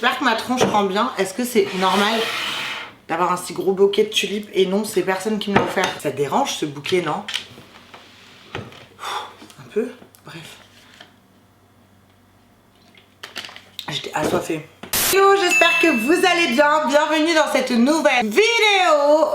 J'espère que ma tronche prend bien. Est-ce que c'est normal d'avoir un si gros bouquet de tulipes? Et non, c'est personne qui me l'a offert. Ça te dérange ce bouquet, non? Un peu. Bref. J'étais assoiffée. Hello, j'espère que vous allez bien. Bienvenue dans cette nouvelle vidéo.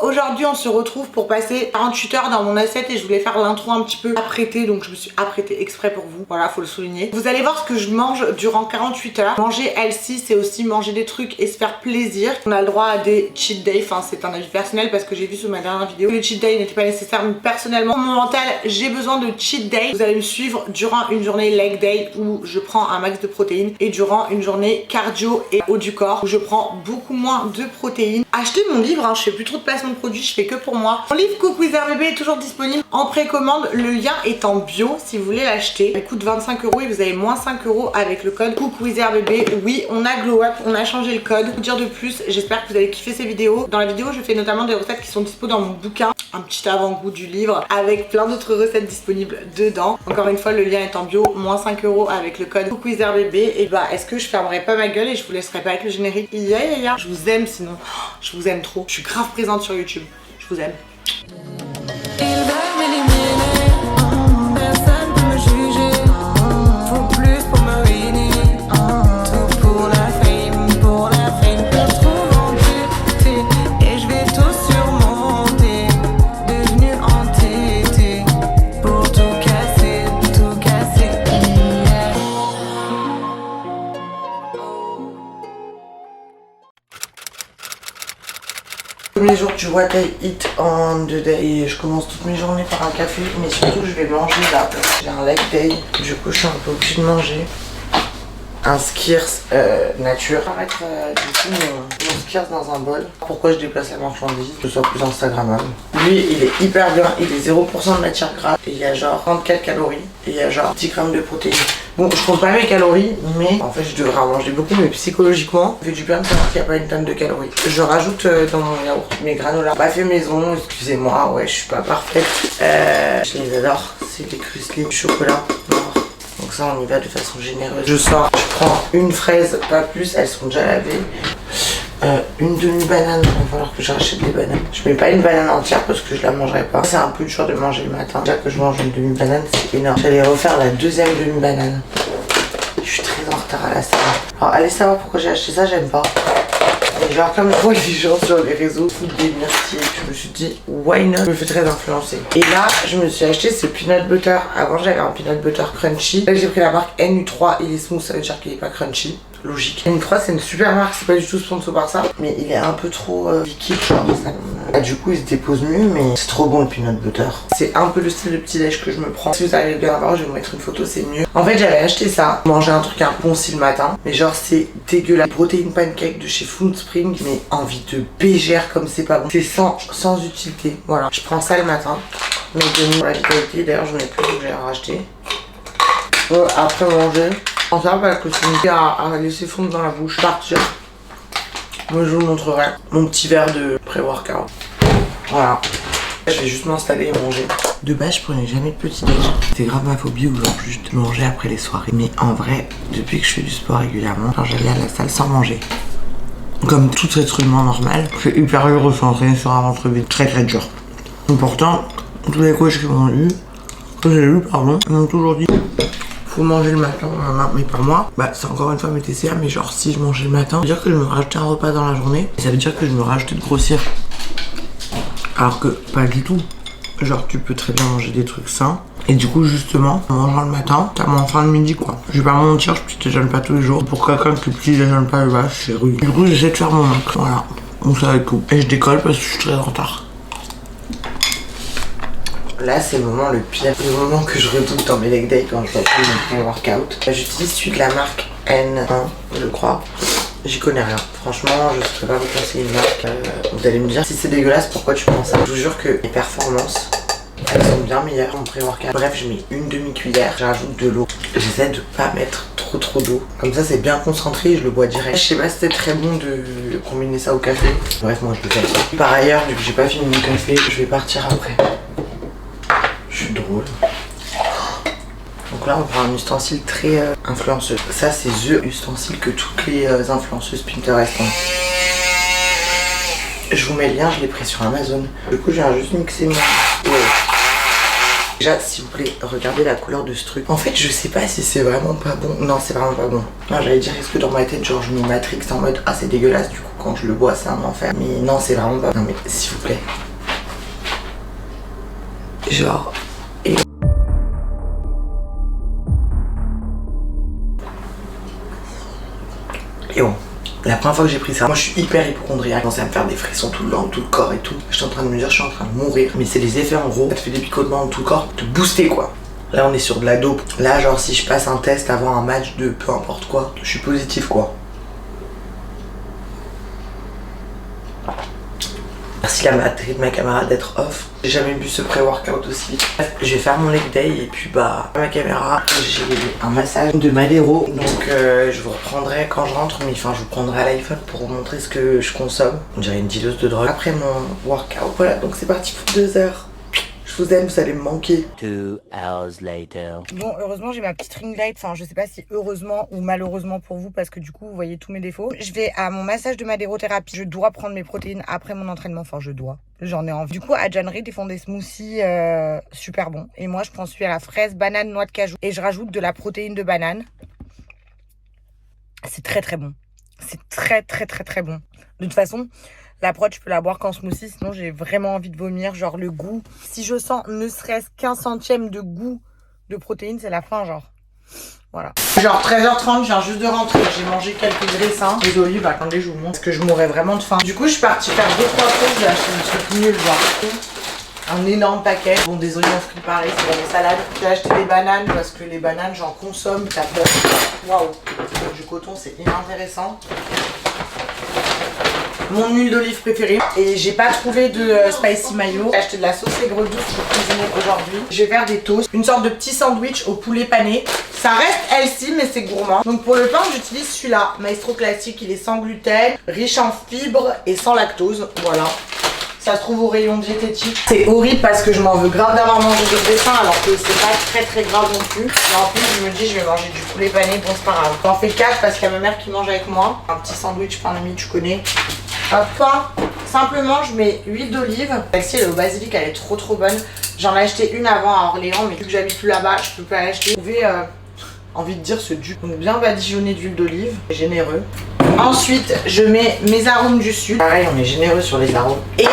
Aujourd'hui, on se retrouve pour passer 48 heures dans mon assiette et je voulais faire l'intro un petit peu apprêtée, donc je me suis apprêtée exprès pour vous. Voilà, faut le souligner. Vous allez voir ce que je mange durant 48 heures. Manger healthy, c'est aussi manger des trucs et se faire plaisir. On a le droit à des cheat days, enfin c'est un avis personnel parce que j'ai vu sur ma dernière vidéo que le cheat day n'était pas nécessaire, mais personnellement, pour mon mental, j'ai besoin de cheat day. Vous allez me suivre durant une journée leg day où je prends un max de protéines et durant une journée cardio et haut du corps où je prends beaucoup moins de protéines. Achetez mon livre, hein, je fais plus trop de placement de produits, je fais que pour moi. Mon livre Cook with Her Baby est toujours disponible en précommande, le lien est en bio si vous voulez l'acheter. Il coûte 25 € et vous avez moins 5 € avec le code Cook with Her Baby. Oui, on a glow up, on a changé le code. Pour dire de plus, j'espère que vous allez kiffer ces vidéos. Dans la vidéo, je fais notamment des recettes qui sont dispo dans mon bouquin, un petit avant-goût du livre avec plein d'autres recettes disponibles dedans. Encore une fois, le lien est en bio, moins 5 € avec le code Cook with Her Baby. Et bah, est-ce que je fermerai pas ma gueule et je vous laisserai pas avec le générique? Je vous aime sinon, je vous aime trop. Je suis grave présente sur YouTube, je vous aime. Ils veulent m'éliminer, personne peut me juger. Faut plus pour me ruiner. Tout pour la fame, je trouve en beauté. Et je vais tout surmonter, devenu entêté. Pour tout casser, yeah. Tous les jours du What I Eat on the Day et je commence toutes mes journées par un café, mais surtout je vais manger là. J'ai un leg day, du coup je suis un peu obligée de manger un Skirs nature. Je vais mettre du coup mon Skirs dans un bol. Pourquoi je déplace la marchandise, que ce soit plus instagrammable. Lui il est hyper bien, il est 0% de matière grasse et il y a genre 34 calories et il y a genre 10 grammes de protéines. Bon, je compte pas mes calories, mais en fait je devrais en manger beaucoup, mais psychologiquement, ça fait du bien de savoir qu'il n'y a pas une tonne de calories. Je rajoute dans mon yaourt mes granolas pas fait maison, excusez-moi, ouais je suis pas parfaite. Je les adore, c'est des crustales chocolat noir. Donc ça on y va de façon généreuse. Je sors, je prends une fraise, pas plus, elles sont déjà lavées. Une demi-banane, il va falloir que je rachète des bananes. Je mets pas une banane entière parce que je la mangerai pas. C'est un peu dur de manger le matin. Déjà que je mange une demi-banane, c'est énorme. J'allais refaire la deuxième demi-banane. Je suis très en retard à la salle. Alors allez savoir pourquoi j'ai acheté ça, j'aime pas. Et genre comme je vois les gens sur les réseaux foutent des myrtilles, je me suis dit why not. Je me fais très influencer. Et là je me suis acheté ce peanut butter. Avant j'avais un peanut butter crunchy. Là j'ai pris la marque NU3, il est smooth, ça veut dire qu'il est pas crunchy. Logique. NU3 c'est une super marque, c'est pas du tout sponsor par ça, mais il est un peu trop liquide genre ça. Du coup il se dépose mieux, mais c'est trop bon le peanut butter. C'est un peu le style de petit déj que je me prends. Si vous arrivez bien à voir, je vais vous mettre une photo, c'est mieux. En fait j'avais acheté ça, manger un truc un poncy le matin, mais genre c'est dégueulasse. Protéine pancake de chez Food Spring, mais envie de bégère comme c'est pas bon. C'est sans utilité. Voilà, je prends ça le matin. Mais de pour la vitalité, d'ailleurs j'en ai plus que j'ai à racheter. Après manger. Ça parce que c'est une pierre à laisser fondre dans la bouche. Partir. Moi je vous montrerai mon petit verre de pré-workout. Voilà. Je vais juste m'installer et manger. De base je prenais jamais de petit déj. C'est grave ma phobie ou genre juste manger après les soirées. Mais en vrai, depuis que je fais du sport régulièrement, genre j'allais à la salle sans manger. Comme tout être humain normal, c'est hyper dur de s'entraîner sur un ventre vide. Très dur. Et pourtant, tous les coachs qui m'ont eu, ils m'ont toujours dit faut manger le matin, mais pas moi. Bah c'est encore une fois mes TCA, mais genre si je mangeais le matin, ça veut dire que je me rajoutais un repas dans la journée. Et ça veut dire que je me rajoutais de grossir. Alors que pas du tout. Genre tu peux très bien manger des trucs sains. Et du coup justement, en mangeant le matin, t'as moins faim le midi quoi. Je vais pas mentir, je petit déjeune pas tous les jours. Pour quelqu'un qui petit déjeune pas le vache, c'est rude. Du coup j'essaie de faire mon max, voilà. Donc ça va être cool. Et je décolle parce que je suis très en retard. Là c'est le moment le pire, le moment que je redoute dans mes leg day quand je dois faire mon workout. J'utilise celui de la marque N1 je crois. J'y connais rien, franchement je ne peux pas vous conseiller une marque. Vous allez me dire si c'est dégueulasse pourquoi tu prends ça. Je vous jure que les performances elles sont bien meilleures en pré-workout. Bref je mets une demi-cuillère, j'ajoute de l'eau. J'essaie de pas mettre trop d'eau. Comme ça c'est bien concentré et je le bois direct. Je sais pas si c'était très bon de combiner ça au café. Bref moi je le fais. Par ailleurs vu que j'ai pas fini mon café, je vais partir après. Je suis drôle. Donc là on prend un ustensile très influenceuse. Ça c'est the ustensile que toutes les influenceuses Pinterest ont. Je vous mets le lien, je l'ai pris sur Amazon. Du coup, je viens juste mixer mon... Déjà, s'il vous plaît, regardez la couleur de ce truc. En fait, je sais pas si c'est vraiment pas bon. Non, c'est vraiment pas bon. Non, j'allais dire, est-ce que dans ma tête, genre, je mets Matrix en mode ah, c'est dégueulasse, du coup, quand je le bois, c'est un enfer. Mais non, c'est vraiment pas. Non, mais s'il vous plaît. Genre. Et bon. La première fois que j'ai pris ça, moi je suis hyper hypochondriaque, je commençais à me faire des frissons tout le long, tout le corps et tout. J'étais en train de me dire, je suis en train de mourir. Mais c'est les effets en gros, ça te fait des picotements dans tout le corps, te booster quoi. Là on est sur de la dope. Là genre si je passe un test avant un match de peu importe quoi, je suis positif quoi. Merci la batterie de ma caméra d'être off. J'ai jamais vu ce pré-workout aussi vite. Je vais faire mon leg day et puis bah ma caméra, j'ai un massage de Madero. Donc je vous reprendrai quand je rentre, mais enfin je vous prendrai à l'iPhone pour vous montrer ce que je consomme. On dirait une dilueuse de drogue. Après mon workout, voilà donc c'est parti pour 2 heures. Je vous aime, vous allez me manquer. 2 hours later. Bon, heureusement, j'ai ma petite ring light. Enfin, je sais pas si heureusement ou malheureusement pour vous, parce que du coup, vous voyez tous mes défauts. Je vais à mon massage de madérothérapie. Je dois prendre mes protéines après mon entraînement. Enfin, je dois. J'en ai envie. Du coup, à John Reed, ils font des smoothies super bons. Et moi, je prends celui à la fraise, banane, noix de cajou. Et je rajoute de la protéine de banane. C'est très très bon. C'est très très très très bon. De toute façon... La prod, je peux la boire qu'en smoothie, sinon j'ai vraiment envie de vomir. Genre le goût, si je sens ne serait-ce qu'un centième de goût de protéines, c'est la fin, genre. Voilà. Genre 13h30, je viens juste de rentrer. J'ai mangé quelques graissins. Les olives, attendez, je vous montre. Parce que je mourrais vraiment de faim. Du coup, je suis partie faire 2-3 courses. J'ai acheté un truc nul, genre. Un énorme paquet. Bon, des oignons frits pareil, c'est dans les salades. J'ai acheté des bananes parce que les bananes, j'en consomme. Ça peut. Waouh. Du coton, c'est inintéressant. Mon huile d'olive préférée et j'ai pas trouvé de spicy mayo. J'ai acheté de la sauce aigre douce pour cuisiner aujourd'hui. Je vais faire des toasts, une sorte de petit sandwich au poulet pané. Ça reste healthy mais c'est gourmand. Donc pour le pain j'utilise celui-là, Maestro classique, il est sans gluten, riche en fibres et sans lactose. Voilà. Ça se trouve au rayon diététique. C'est horrible parce que je m'en veux grave d'avoir mangé de graissins alors que c'est pas très très grave non plus. Mais en plus je me dis je vais manger du poulet pané, bon c'est pas grave. J'en fais 4 parce qu'il y a ma mère qui mange avec moi. Un petit sandwich pain de mie, tu connais. Pain, simplement je mets huile d'olive. Celle-ci elle est au basilic, elle est trop bonne. J'en ai acheté une avant à Orléans, mais vu que j'habite plus là-bas, je peux pas l'acheter. Vous pouvez envie de dire ce dupe. Donc bien badigeonné d'huile d'olive, généreux. Ensuite, je mets mes arômes du sud. Pareil, on est généreux sur les arômes. Et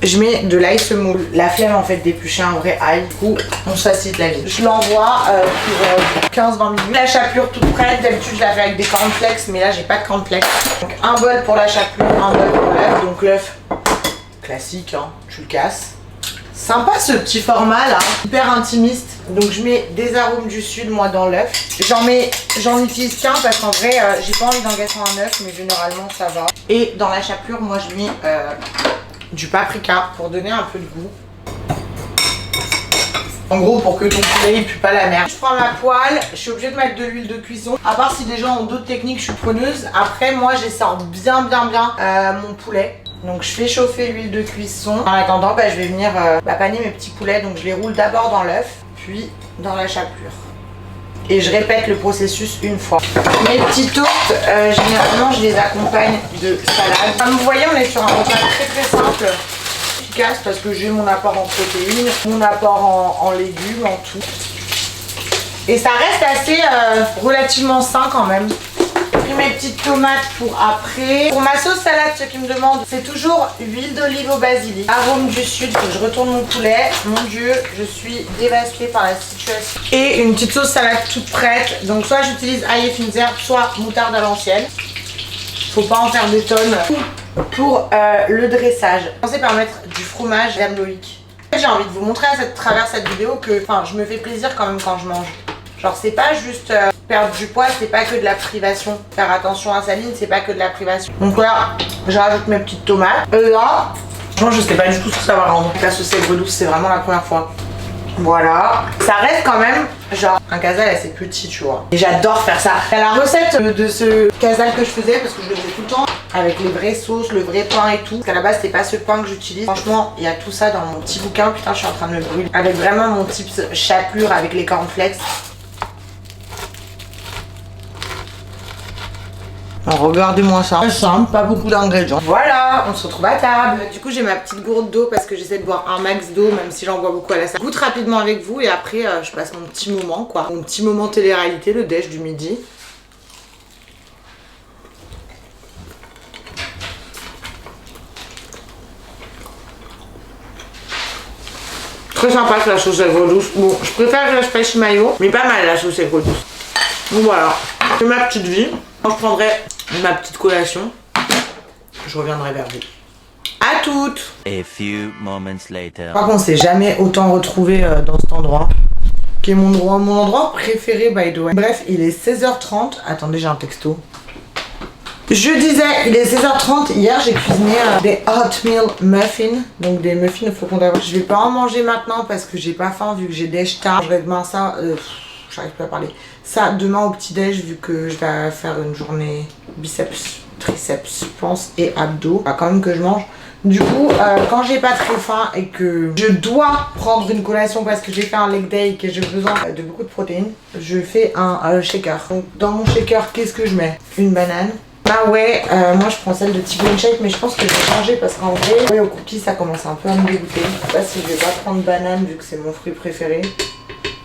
je mets de l'ail semoule. La flemme en fait d'éplucher un vrai ail. Du coup, on se facilite la vie. Je l'envoie pour 15-20 minutes. La chapelure toute prête. D'habitude, je la fais avec des cornflakes, mais là, j'ai pas de cornflakes. Donc un bol pour la chapelure, un bol pour l'œuf. Donc l'œuf, classique, hein, tu le casses. Sympa ce petit format là, hyper intimiste. Donc je mets des arômes du sud moi dans l'œuf. J'en utilise qu'un parce qu'en vrai j'ai pas envie d'en gâcher un œuf, mais généralement ça va. Et dans la chapelure moi je mets du paprika pour donner un peu de goût. En gros pour que ton poulet ne pue pas la merde. Je prends ma poêle, je suis obligée de mettre de l'huile de cuisson. À part si des gens ont d'autres techniques, je suis preneuse. Après moi j'essaie bien mon poulet. Donc je fais chauffer l'huile de cuisson. En attendant, bah, je vais venir paner mes petits poulets. Donc je les roule d'abord dans l'œuf, puis dans la chapelure. Et je répète le processus une fois. Mes petits toasts, généralement je les accompagne de salade. Comme vous voyez, on est sur un repas très simple, efficace parce que j'ai mon apport en protéines, mon apport en légumes, en tout. Et ça reste assez relativement sain quand même. J'ai pris mes petites tomates pour après. Pour ma sauce salade, ceux qui me demandent, c'est toujours huile d'olive au basilic. Arôme du sud, faut que je retourne mon poulet. Mon dieu, je suis dévastée par la situation. Et une petite sauce salade toute prête. Donc soit j'utilise ail et fines herbes, soit moutarde à l'ancienne. Faut pas en faire des tonnes. Pour le dressage, commencez par mettre du fromage Dame Loïc. J'ai envie de vous montrer à travers cette vidéo que je me fais plaisir quand même quand je mange. Genre c'est pas juste perdre du poids, c'est pas que de la privation. Faire attention à sa ligne, c'est pas que de la privation. Donc là, je rajoute mes petites tomates. Et là, franchement je sais pas du tout ce que ça va rendre. La sauce aigre douce, c'est vraiment la première fois. Voilà. Ça reste quand même genre un casal assez petit, tu vois. Et j'adore faire ça. Il y a la recette de ce casal que je faisais parce que je le faisais tout le temps. Avec les vraies sauces, le vrai pain et tout. Parce qu'à la base, c'était pas ce pain que j'utilise. Franchement, il y a tout ça dans mon petit bouquin. Putain, je suis en train de me brûler. Avec vraiment mon type chapelure avec les cornflakes. Alors, regardez-moi ça. C'est simple, pas beaucoup d'ingrédients. Voilà, on se retrouve à table. Du coup, j'ai ma petite gourde d'eau parce que j'essaie de boire un max d'eau, même si j'en bois beaucoup à la salle. Je goûte rapidement avec vous et après, je passe mon petit moment, quoi. Mon petit moment télé-réalité, le déj du midi. Très sympa que la sauce aigre douce. Bon, je préfère la spicy mayo, mais pas mal la sauce aigre douce. Donc voilà, c'est ma petite vie. Quand je prendrai ma petite collation, je reviendrai vers vous. À toutes. A few moments later. Par contre, on s'est jamais autant retrouvé dans cet endroit, qui est mon endroit préféré by the way. Bref, il est 16h30. Attendez, j'ai un texto. Je disais, il est 16h30, hier j'ai cuisiné des oatmeal muffins, donc des muffins au flocon d'avoine. Je vais pas en manger maintenant parce que j'ai pas faim vu que j'ai déj tard. Je vais demain ça, j'arrive plus à parler. Ça demain au petit déj vu que je vais faire une journée biceps, triceps, je pense, et abdos. Il va quand même que je mange. Du coup, quand j'ai pas très faim et que je dois prendre une collation parce que j'ai fait un leg day et que j'ai besoin de beaucoup de protéines, je fais un shaker. Donc dans mon shaker, qu'est-ce que je mets? Une banane. Bah ouais, moi je prends celle de T-Bone Shake, mais je pense que je vais changer parce qu'en vrai, ouais, au cookie ça commence un peu à me dégoûter. Je sais pas si je vais pas prendre banane vu que c'est mon fruit préféré.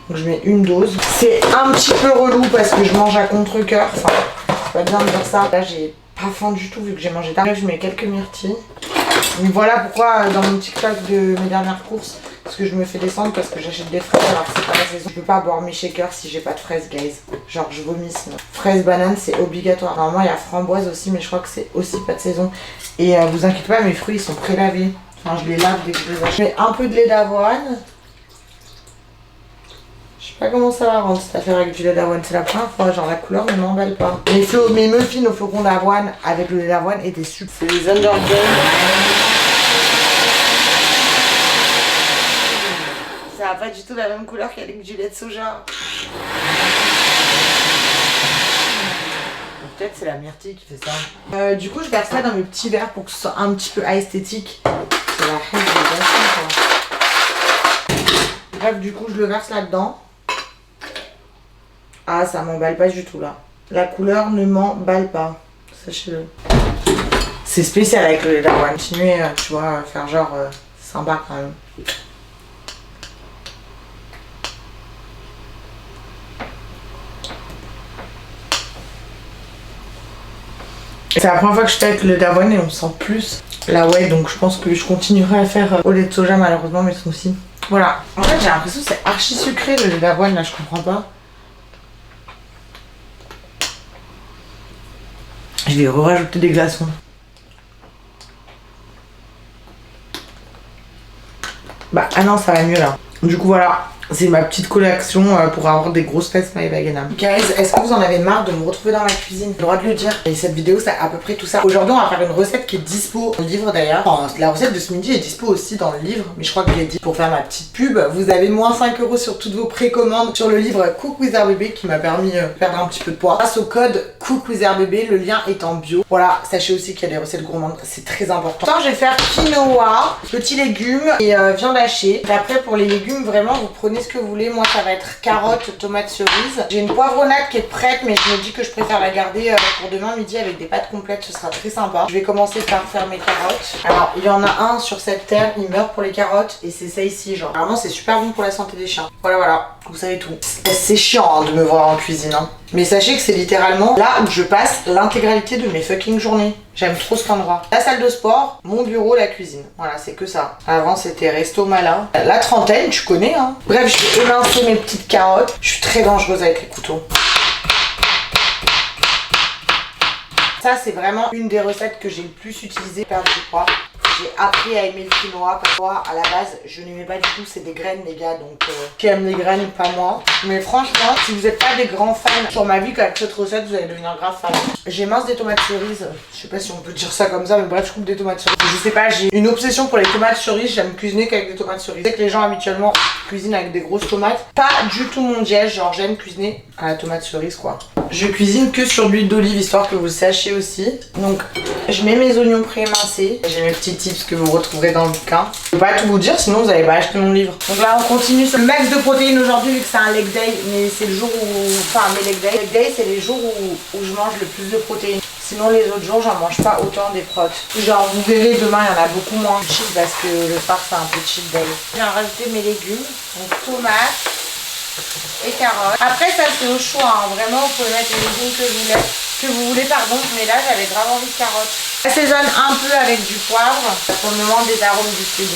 Donc je mets une dose. C'est un petit peu relou parce que je mange à contre-cœur. Enfin, c'est pas bien de dire ça. Là j'ai pas faim du tout vu que j'ai mangé tard. Je mets quelques myrtilles. Donc voilà pourquoi dans mon TikTok de mes dernières courses, parce que je me fais descendre parce que j'achète des fraises alors que c'est pas la saison. Je peux pas boire mes shakers si j'ai pas de fraises, guys. Genre je vomis sinon. Fraise, banane, c'est obligatoire. Normalement il y a framboise aussi, mais je crois que c'est aussi pas de saison. Et vous inquiétez pas, mes fruits ils sont prélavés. Enfin je les lave dès que je les achète. Je mets un peu de lait d'avoine. Je sais pas comment ça va rendre cette affaire avec du lait d'avoine. C'est la première fois, genre la couleur ne m'emballe pas. Mes muffins au flocon d'avoine avec le lait d'avoine étaient super. C'est les Underdog. Ça n'a pas du tout la même couleur qu'avec du lait de soja. Peut-être c'est la myrtille qui fait ça. Du coup je verse ça dans mes petits verres pour que ce soit un petit peu esthétique. C'est la réalisation quoi. Bref du coup je le verse là-dedans. Ah ça m'emballe pas du tout là. La couleur ne m'emballe pas. Sachez-le. C'est spécial avec le lait d'avoine. Continuez tu vois à faire genre sympa quand même. C'est la première fois que je fais avec le lait d'avoine et on sent plus la whey, donc je pense que je continuerai à faire au lait de soja malheureusement, mais aussi. Voilà. En fait j'ai l'impression que c'est archi sucré le lait d'avoine là, je comprends pas. Je vais rajouter des glaçons. Bah ah non ça va mieux là. Du coup voilà. C'est ma petite collection pour avoir des grosses fesses My Veganam. Guys, est-ce que vous en avez marre de me retrouver dans la cuisine? J'ai le droit de le dire. Et cette vidéo, c'est à peu près tout ça. Aujourd'hui, on va faire une recette qui est dispo dans le livre d'ailleurs. Enfin, la recette de ce midi est dispo aussi dans le livre. Mais je crois que je l'ai dit pour faire ma petite pub. Vous avez moins 5 € sur toutes vos précommandes sur le livre Cook with RBB qui m'a permis de perdre un petit peu de poids. Grâce au code Cook with RBB, le lien est en bio. Voilà, sachez aussi qu'il y a des recettes gourmandes. C'est très important. Attends, je vais faire quinoa, petits légumes et viande hachée. Et après, pour les légumes, vraiment, vous prenez ce que vous voulez. Moi, ça va être carottes, tomates cerises. J'ai une poivronnade qui est prête, mais je me dis que je préfère la garder pour demain midi avec des pâtes complètes. Ce sera très sympa. Je vais commencer par faire mes carottes. Alors, il y en a un sur cette terre, il meurt pour les carottes et c'est ça ici, genre. Vraiment, c'est super bon pour la santé des chiens. Voilà, voilà. Vous savez tout. C'est chiant hein, de me voir en cuisine. Hein. Mais sachez que c'est littéralement là où je passe l'intégralité de mes fucking journées. J'aime trop cet endroit. La salle de sport, mon bureau, la cuisine. Voilà, c'est que ça. Avant, c'était Resto Malin. La trentaine, tu connais, hein. Bref, je vais émincer mes petites carottes. Je suis très dangereuse avec les couteaux. Ça, c'est vraiment une des recettes que j'ai le plus utilisées pour perdre du poids. J'ai appris à aimer le quinoa parce que moi, à la base, je n'aimais pas du tout, c'est des graines les gars, donc qui aiment les graines, pas moi. Mais franchement, si vous n'êtes pas des grands fans, sur ma vie qu'avec cette recette, vous allez devenir grave fan. J'émince des tomates cerises, je sais pas si on peut dire ça comme ça, mais bref, je coupe des tomates cerises. Je sais pas, j'ai une obsession pour les tomates cerises, j'aime cuisiner qu'avec des tomates cerises. Je sais que les gens habituellement cuisinent avec des grosses tomates, pas du tout mon dièse, genre j'aime cuisiner à la tomate cerise quoi. Je cuisine que sur l'huile d'olive, histoire que vous le sachiez aussi. Donc, je mets mes oignons pré-émincés. J'ai mes petits tips que vous retrouverez dans le bouquin. Je peux pas tout vous dire, sinon vous n'allez pas acheter mon livre. Donc là, on continue sur le max de protéines aujourd'hui, vu que c'est un leg day. Mais c'est le jour où... Enfin, mes leg day. Leg day, c'est les jours où je mange le plus de protéines. Sinon les autres jours j'en mange pas autant des protes. Genre vous verrez demain il y en a beaucoup moins de chill parce que le soir c'est un peu chill day. Je viens rajouter mes légumes, donc tomates et carottes. Après ça c'est au choix, hein. Vraiment vous pouvez mettre les légumes que vous voulez pardon, mais là j'avais grave envie de carottes. J'assaisonne un peu avec du poivre pour me rendre des arômes du sud.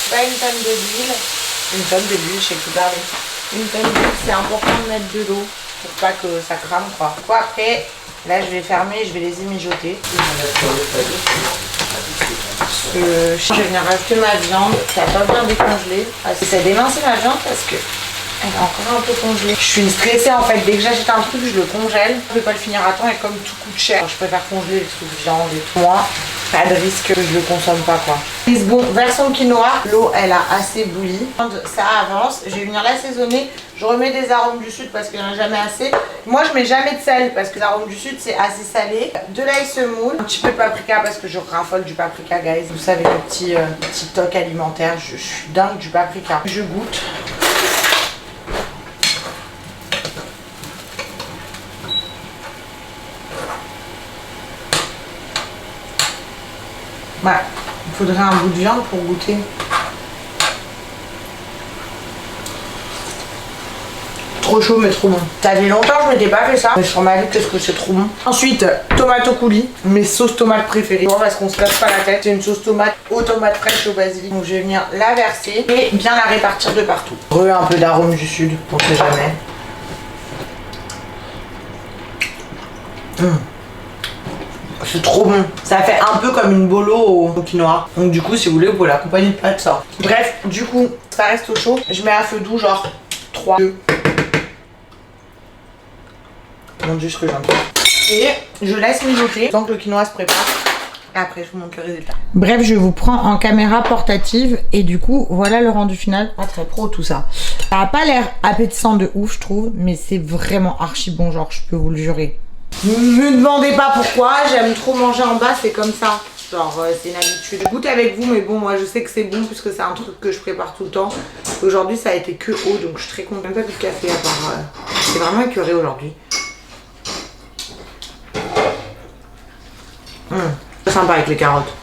Pas une tonne d'huile. Une tonne de l'huile, je sais plus parler. Une tonne d'huile, c'est important de mettre de l'eau pour pas que ça crame quoi. Après, là je vais fermer et je vais les mijoter. Je vais venir rajouter ma viande, qui a pas bien décongelé. Ça démincé ma viande parce que elle est encore un peu congelée. Je suis stressée en fait, dès que j'achète un truc, je le congèle. Je ne peux pas le finir à temps et comme tout coûte cher, je préfère congeler les trucs viande et tout. Moi, pas de risque que je le consomme pas quoi. Bon, version quinoa, l'eau elle a assez bouilli. Ça avance, je vais venir l'assaisonner. Je remets des arômes du sud parce qu'il n'y en a jamais assez. Moi je mets jamais de sel parce que les arômes du sud c'est assez salé. De l'ail semoule, un petit peu de paprika parce que je raffole du paprika guys. Vous savez le petit toc alimentaire, je suis dingue du paprika. Je goûte. Bah, il faudrait un bout de viande pour goûter. Trop chaud mais trop bon. Ça fait longtemps que je m'étais pas fait ça. Mais sur ma vie qu'est-ce que c'est trop bon. Ensuite, tomate au coulis, mes sauces tomates préférées. Parce qu'on se casse pas la tête. C'est une sauce tomate aux tomates fraîches au basilic. Donc je vais venir la verser et bien la répartir de partout. Un peu d'arôme du sud, on sait jamais. C'est trop bon. Ça fait un peu comme une bolo au quinoa. Donc du coup si vous voulez vous pouvez l'accompagner de pâtes ça. Bref, du coup ça reste au chaud. Je mets à feu doux genre 3, 2. Mon dieu ce que j'aime. Et je laisse mijoter tant que le quinoa se prépare. Après je vous montre le résultat. Bref, je vous prends en caméra portative et du coup voilà le rendu final. Pas très pro tout ça. Ça a pas l'air appétissant de ouf je trouve, mais c'est vraiment archi bon genre je peux vous le jurer. Ne me demandez pas pourquoi, j'aime trop manger en bas, c'est comme ça. Genre c'est une habitude. Je goûte avec vous mais bon moi je sais que c'est bon puisque c'est un truc que je prépare tout le temps. Aujourd'hui ça a été que eau donc je suis très contente. Même pas bu de café à part. C'est vraiment écœuré aujourd'hui. C'est sympa avec les carottes.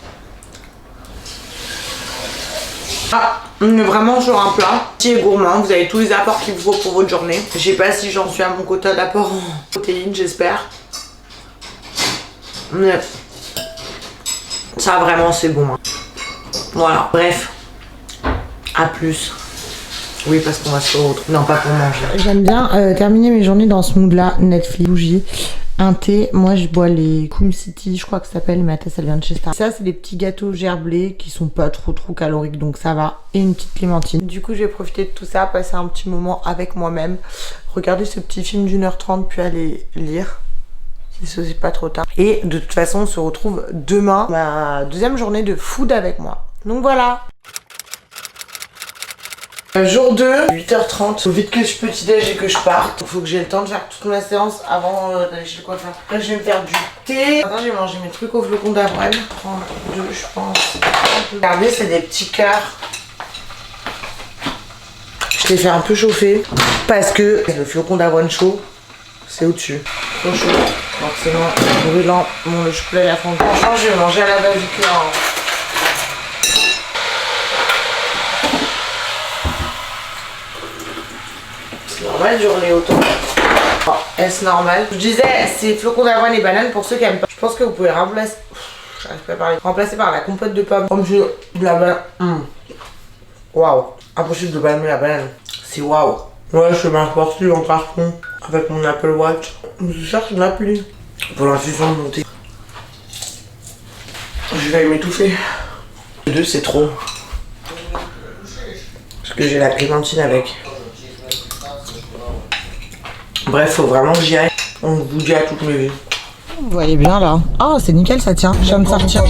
Ah, on est vraiment sur un plat petit et gourmand, vous avez tous les apports qu'il vous faut pour votre journée. Je sais pas si j'en suis à mon quota d'apport en protéines, j'espère. Mais ça vraiment c'est bon. Voilà, bref. À plus. Oui parce qu'on va se retrouver. Non pas pour manger. J'aime bien terminer mes journées dans ce mood là, Netflix, bougie. Un thé, moi je bois les Coom City, je crois que ça s'appelle, ma tasse elle vient de chez Star. Ça c'est des petits gâteaux gerblés qui sont pas trop caloriques donc ça va. Et une petite clémentine. Du coup je vais profiter de tout ça, passer un petit moment avec moi-même. Regarder ce petit film d'1h30 puis aller lire. Si c'est pas trop tard. Et de toute façon on se retrouve demain, ma deuxième journée de food avec moi. Donc voilà. Jour 2, 8h30, faut vite que je petit déj et que je parte. Faut que j'ai le temps de faire toute ma séance avant d'aller chez le coiffeur. Après je vais me faire du thé. Maintenant j'ai mangé mes trucs au flocon d'avoine. Prendre 2 je pense. Regardez c'est des petits cœurs. Je les fais un peu chauffer parce que le flocon d'avoine chaud c'est au dessus. Trop chaud. Forcément brûlant. Bon le chocolat et la fondue. Franchement je vais manger à la base du cœur. Normal d'hurler autant. Oh, est-ce normal? Je disais, c'est flocons d'avoine et bananes pour ceux qui aiment pas. Je pense que vous pouvez remplacer. J'arrive pas à parler. Remplacer par la compote de pommes. Comme je de la banane. Waouh. Impossible de pas aimer la banane. C'est waouh. Ouais, je fais ma sportive en carton avec mon Apple Watch. Je cherche de l'appli pour l'infusion de mon thé. Je vais m'étouffer. Le 2 c'est trop. Parce que j'ai la clémentine avec. Bref, faut vraiment que j'y aille. On vous dit à toutes mes vies. Vous voyez bien là. Oh, c'est nickel, ça tient. Je viens de sortir.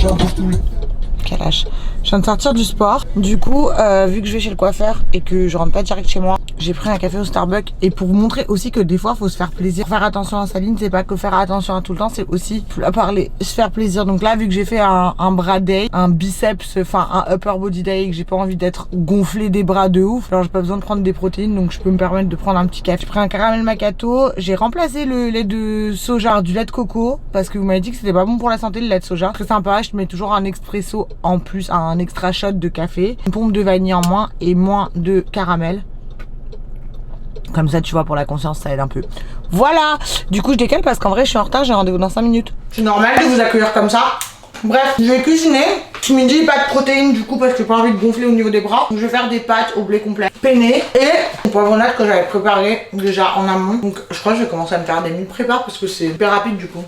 Quel âge. Je viens de sortir du sport. Du coup, vu que je vais chez le coiffeur et que je rentre pas direct chez moi, J'ai pris un café au Starbucks et pour vous montrer aussi que des fois faut se faire plaisir. Faire attention à sa ligne, c'est pas que faire attention à tout le temps, c'est aussi parler, se faire plaisir. Donc là, vu que j'ai fait un bras day, un biceps, enfin un upper body day et que j'ai pas envie d'être gonflé des bras de ouf, alors j'ai pas besoin de prendre des protéines, donc je peux me permettre de prendre un petit café. J'ai pris un caramel macchiato, j'ai remplacé le lait de soja du lait de coco parce que vous m'avez dit que c'était pas bon pour la santé le lait de soja. Très sympa, je mets toujours un expresso en plus, un extra shot de café, une pompe de vanille en moins et moins de caramel. Comme ça, tu vois, pour la conscience, ça aide un peu. Voilà. Du coup, je décale parce qu'en vrai, je suis en retard. J'ai rendez-vous dans 5 minutes. C'est normal de vous accueillir comme ça. Bref, je vais cuisiner. Ce midi, pas de protéines du coup parce que j'ai pas envie de gonfler au niveau des bras. Donc, je vais faire des pâtes au blé complet peinées et une poivronnade que j'avais préparée déjà en amont. Donc, je crois que je vais commencer à me faire des meal prépare parce que c'est hyper rapide du coup.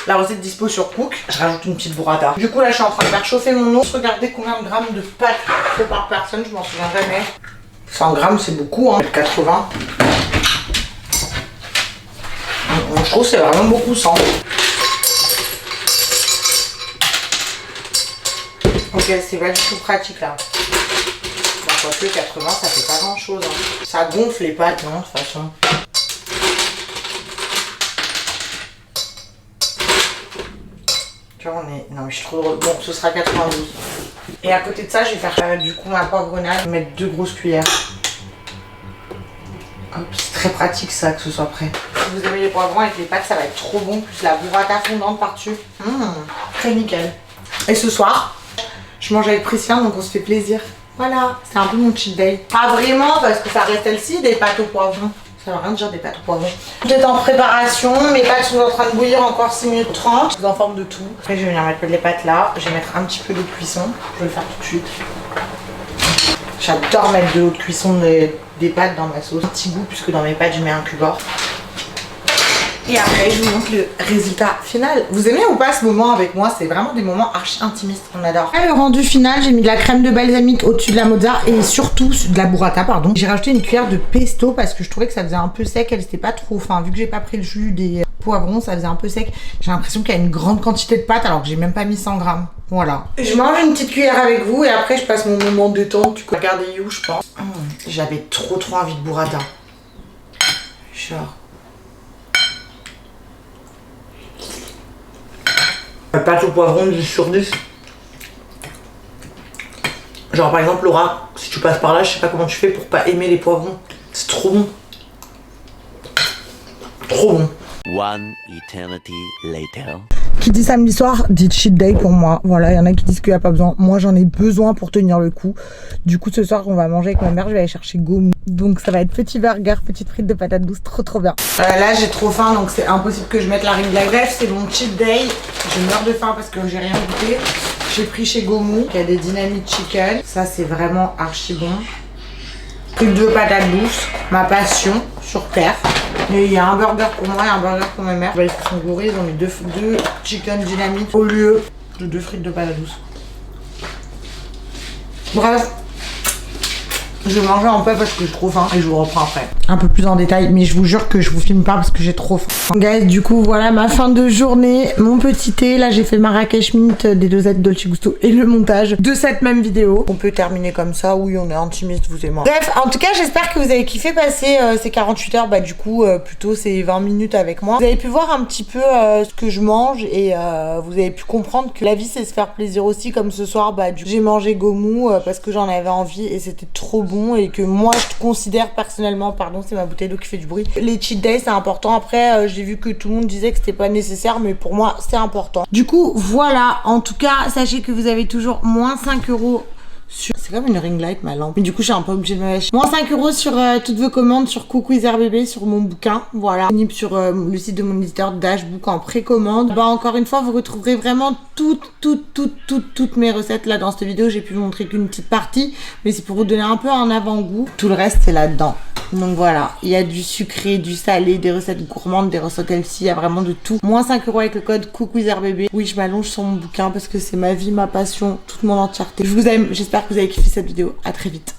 La recette dispo sur Cook. Je rajoute une petite burrata. Du coup, là, je suis en train de faire chauffer mon eau. Regardez combien de grammes de pâtes fait par personne. Je m'en souviens jamais. 100 grammes, c'est beaucoup, hein. 80. Je trouve que c'est vraiment beaucoup 100. Ok, c'est pas du tout pratique là. Bon, quoique 80, ça fait pas grand chose. Hein. Ça gonfle les pâtes, non, de toute façon. Tu vois, on est. Non, mais je suis trop drôle. Bon, ce sera 92. Et à côté de ça, je vais faire du coup ma poivronnade, mettre 2 grosses cuillères. C'est très pratique ça, que ce soit prêt. Si vous aimez les poivrons avec les pâtes, ça va être trop bon. Plus la burrata fondante par-dessus. Très nickel. Et ce soir, je mange avec Priscilla, donc on se fait plaisir. Voilà, c'est un peu mon cheat day. Pas vraiment, parce que ça reste celle-ci, des pâtes au poivron. Ça veut rien dire des pâtes au poivron. Tout est en préparation, mes pâtes sont en train de bouillir encore 6 minutes 30. Je vous informe de tout. Après je vais venir mettre les pâtes là. Je vais mettre un petit peu d'eau de cuisson. Je vais le faire tout de suite. J'adore mettre de l'eau de cuisson des pâtes dans ma sauce. Un petit goût puisque dans mes pâtes je mets un cubord. Et après je vous montre le résultat final. Vous aimez ou pas ce moment avec moi? C'est vraiment des moments archi intimistes qu'on adore. Et le rendu final, j'ai mis de la crème de balsamique au-dessus de la mozza et surtout de la burrata, pardon. J'ai rajouté une cuillère de pesto parce que je trouvais que ça faisait un peu sec. Elle c'était pas trop, enfin vu que j'ai pas pris le jus des poivrons, ça faisait un peu sec. J'ai l'impression qu'il y a une grande quantité de pâtes alors que j'ai même pas mis 100 grammes. Voilà. Je mange une petite cuillère avec vous et après je passe mon moment de détente. Tu peux regarder You, je pense. J'avais trop envie de burrata. Genre. Pâte au poivron 10 sur 10. Genre par exemple Laura, si tu passes par là, je sais pas comment tu fais pour pas aimer les poivrons. C'est trop bon. Trop bon. One eternity later. Qui dit samedi soir dit cheat day pour moi. Voilà, il y en a qui disent qu'il n'y a pas besoin. Moi j'en ai besoin pour tenir le coup. Du coup ce soir on va manger avec ma mère, je vais aller chercher Gomu. Donc ça va être petit burger, petite frite de patates douces, trop bien. Là j'ai trop faim donc c'est impossible que je mette la rime de la greffe, c'est mon cheat day. Je meurs de faim parce que j'ai rien goûté. J'ai pris chez Gomu, qui a des dynamite chicken. Ça c'est vraiment archi bon. Frite de patates douces, ma passion sur terre. Et il y a un burger pour moi et un burger pour ma mère. Ils sont gourés, ils ont mis deux chicken dynamite au lieu de 2 frites de patates douces. Bref. Je vais manger en paix parce que j'ai trop faim et je vous reprends après. Un peu plus en détail, mais je vous jure que je vous filme pas parce que j'ai trop faim. Guys, du coup, voilà ma fin de journée. Mon petit thé, là j'ai fait le Marrakech Mint des dosettes Dolce Gusto et le montage de cette même vidéo. On peut terminer comme ça, oui, on est intimiste, vous et moi. Bref, en tout cas, j'espère que vous avez kiffé passer ces 48 heures, bah du coup, plutôt ces 20 minutes avec moi. Vous avez pu voir un petit peu ce que je mange et vous avez pu comprendre que la vie, c'est se faire plaisir aussi, comme ce soir, bah j'ai mangé Gomu parce que j'en avais envie et c'était trop bon. Et que moi je considère personnellement, pardon c'est ma bouteille d'eau qui fait du bruit, les cheat days c'est important. Après j'ai vu que tout le monde disait que c'était pas nécessaire, mais pour moi c'est important. Du coup voilà, en tout cas sachez que vous avez toujours moins 5 € sur... C'est comme une ring light ma lampe. Mais du coup je suis un peu obligée de me lâcher. Moins 5 € sur toutes vos commandes sur Cook with RBB, sur mon bouquin. Voilà. Disponible sur le site de mon éditeur Dashbook en précommande. Bah encore une fois vous retrouverez vraiment toutes mes recettes là dans cette vidéo. J'ai pu vous montrer qu'une petite partie, mais c'est pour vous donner un peu un avant-goût. Tout le reste c'est là-dedans. Donc voilà, il y a du sucré, du salé, des recettes gourmandes, des recettes healthy, il y a vraiment de tout. Moins 5 € avec le code Cook with RBB. Oui, je m'allonge sur mon bouquin parce que c'est ma vie, ma passion, toute mon entièreté. Je vous aime, j'espère que vous avez kiffé cette vidéo. À très vite.